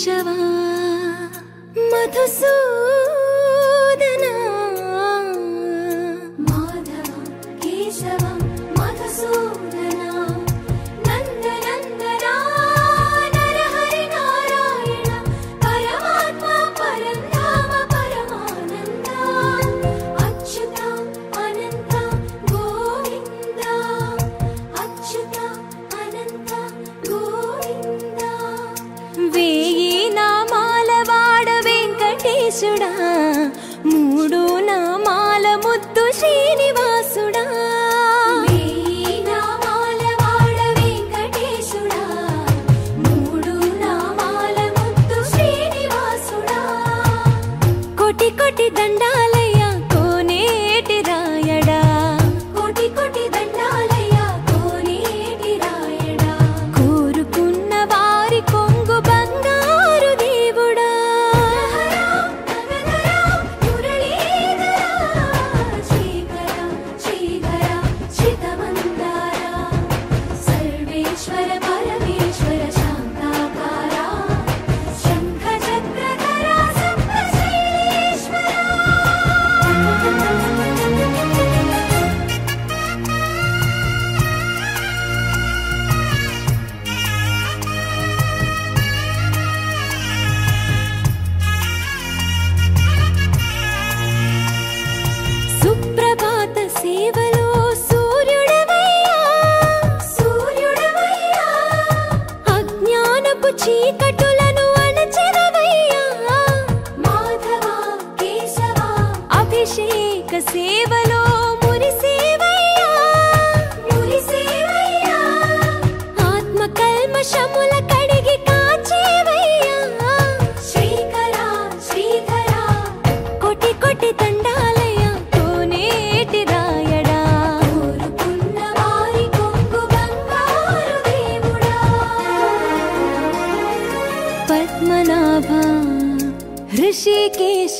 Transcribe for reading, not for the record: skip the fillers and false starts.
కేశవ మధుసూదన మాధవ కేశవ మధుసూదన నందనందన నరహరి నారాయణ పరమాత్మ పరంధామ పరమానంద అచ్యుత అనంత గోవింద అచ్యుత అనంత గోవింద వేయి నామాల వాడ వెంకటేశుడా మూడు నామాల ముద్దు శ్రీనివాసుడా వేయి నామాల వాడ వెంకటేశుడా మూడు నామాల ముద్దు శ్రీనివాసుడా కోటి కోటి దండాలయ్య కోనేటి రాయడా కోటి కోటి దండాలయ్య కోనేటి రాయడా కోరుకున్న వారి కొంగు బంగారు దేవుడా మురళీధర శ్రీకర శ్రీధర చితమందార సర్వేశ్వర పరమేశ్వర శాంతాకార శంఖ చక్రధర సప్తశైలేశ్వర సుప్రభాత సేవలో సూర్యుడవయ్యా సూర్యుడవయ్యా అజ్ఞానపు చీకటులను అణచెదవయ్యా మాధవ కేశవ అభిషేక సేవలో మురిసేవయ్యా మురిసేవయ్యా ఆత్మ కల్మషముల కడిగి కాచేవయ్యా శ్రీకర శ్రీధర కోటి కోటి దండాలయ్య కోనేటి రాయడా కోరుకున్న వారి కొంగు బంగారు దేవుడా పద్మనాభ హృషికేశ